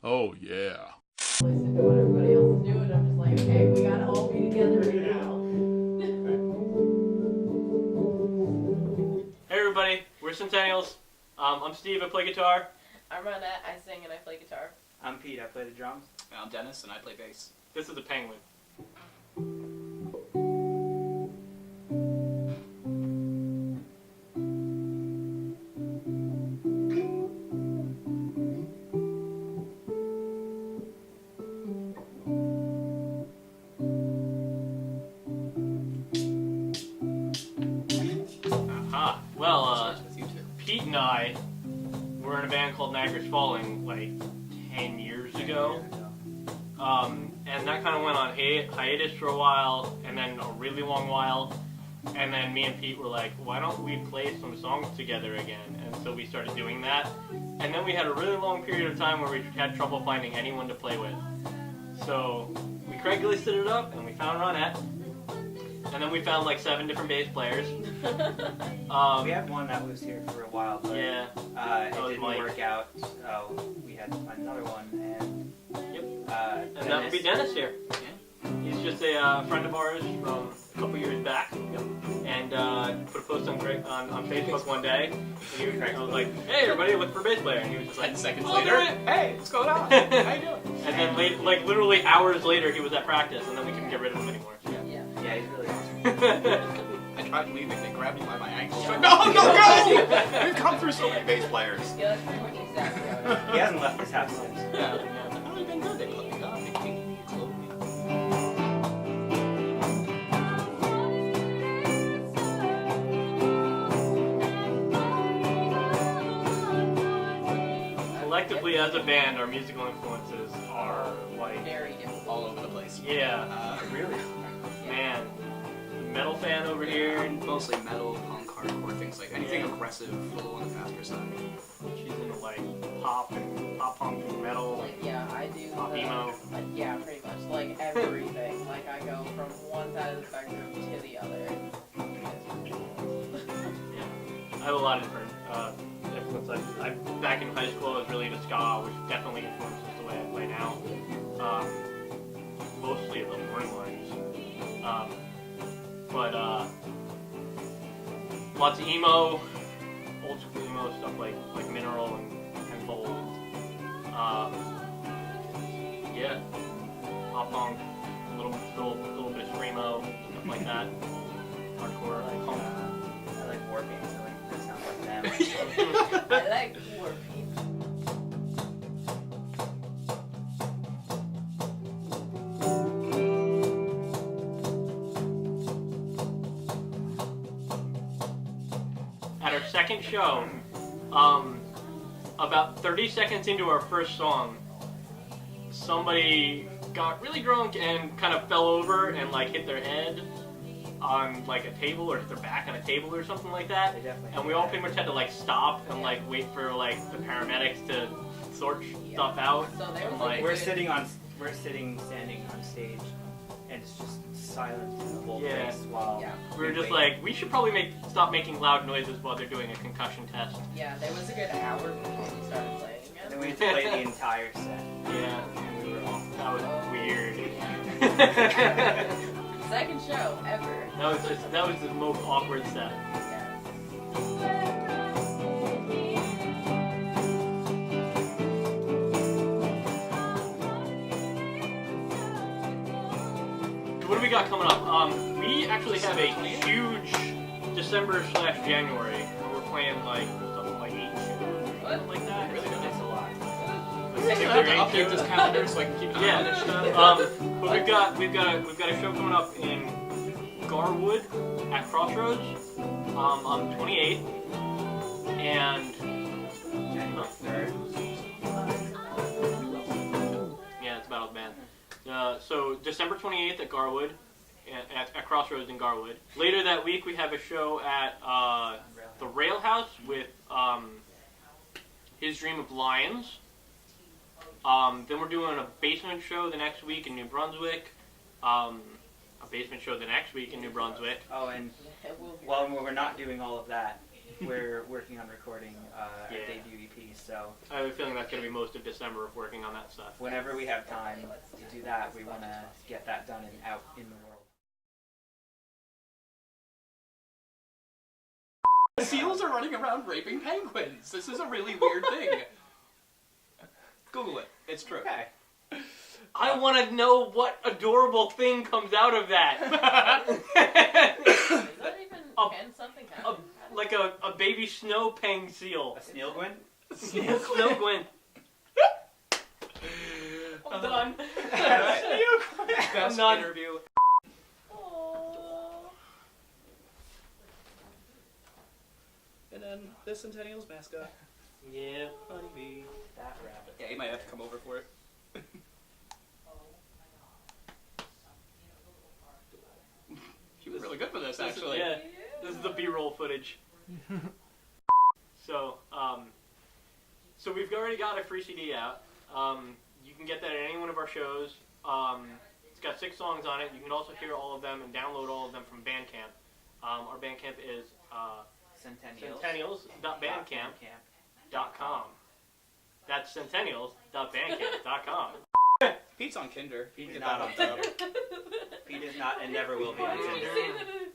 Oh, yeah. Listen to what everybody else is doing. I'm just like, okay, we gotta all be together right now. Hey everybody, we're Centennials. I'm Steve, I play guitar. I'm Ronette, I sing and I play guitar. I'm Pete, I play the drums. I'm Dennis, and I play bass. This is the Penguin. Aha. Well, Starts with you two. Pete and I were in a band called Niagara's Falling like 10 years ago. And that kind of went on hiatus for a while, and then a really long while. And then me and Pete were like, why don't we play some songs together again? And so we started doing that. And then we had a really long period of time where we had trouble finding anyone to play with. So we Craiglisted it up, and we found Ronette. And then we found like 7 different bass players. We had one that was here for a while, but Yeah. it was didn't Mike. work out, so we had to find another one, and Yep. Dennis. And that would be Dennis here. He's just a friend of ours from a couple years back. And put a post on Facebook one day. And I was like, hey everybody, look for a bass player. And he was just like, 10 seconds "I'll do later, it." hey, what's going on? How you doing? And then like literally hours later he was at practice, and then we couldn't get rid of him anymore. Yeah. Yeah, he's really awesome. I tried leaving, they grabbed me by my ankles. Like, no, go! We've come through so many bass players. Yeah, that's pretty much exactly how it is. He hasn't left his house since. Yeah. Oh, they've been good. They let me go. They paid me, clothed me. Collectively as a band, our musical influences are like, Very different. All over the place. yeah, Really? man, metal fan over here. Mostly metal, punk, hardcore, things like anything Yeah. aggressive, a little on the faster side. She's into like pop punk and metal. Like, yeah, I do. Pop emo. Like, yeah, pretty much. Like, everything. Like, I go from one side of the spectrum to the other. I have a lot of different influences. Back in high school, I was really into ska, which definitely influences the way I play now. Mostly the horn lines. But lots of emo, old school emo stuff like Mineral and Bold. Yeah, pop punk, a little bit of screamo, stuff like that. Hardcore, punk. I like Warpaint, so like, that sounds like them. I like Warpaint. At our second show, about 30 seconds into our first song, somebody got really drunk and kind of fell over and like hit their head on like a table or hit their back on a table or something like that. They definitely And we all pretty much had to like stop and like wait for like the paramedics to sort stuff out. So there was Like, We're standing on stage, and it's just silence in the whole Yeah. place while Yeah. We were just wait. like, we should probably stop making loud noises while they're doing a concussion test. Yeah, there was a good hour before we started playing And it. we had to play the entire set. Yeah, And we were all that was weird. Second show ever. That was the most awkward set. Yes. What do we got coming up? We actually have a huge December/January. We're playing like something like 8 shows, something like that. Really good. It's a lot. We're gonna have to update this calendar so I can keep an eye on this Yeah. stuff. But we've got a show coming up in Garwood at Crossroads on the 28th, and January 3rd. yeah, it's Battle Band. So December 28th at Garwood, at Crossroads in Garwood. Later that week we have a show at the Rail House with His Dream of Lions. Then we're doing a basement show the next week in New Brunswick. A basement show the next week in New Brunswick. Oh, and It will be. while we're not doing all of that, we're working on recording our Yeah. debut EP. So I have a feeling that's going to be most of December of working on that stuff. whenever we have time to do that, we want to get that done and out in the world. Seals are running around raping penguins. This is a really weird thing. Google it. It's true. Okay. I want to know what adorable thing comes out of that. Is that even, can something happen? Like a baby snow pang seal. A snail Gwen? Snow Gwent. I'm done. Best not- interview. Aww. And then the Centennials mascot. Yeah, honeybee. That rabbit. Yeah, he might have to come over for it. She was really good for this, actually. Yeah, this is the B-roll footage. So we've already got a free CD out. You can get that at any one of our shows. It's got 6 songs on it. You can also hear all of them and download all of them from Bandcamp. Our Bandcamp is centennials.bandcamp.com. That's centennials.bandcamp.com. Pete's on Kinder. Pete Get is that not on hooked up. Tinder. Pete is not and never will be on Why did you Tinder. say that in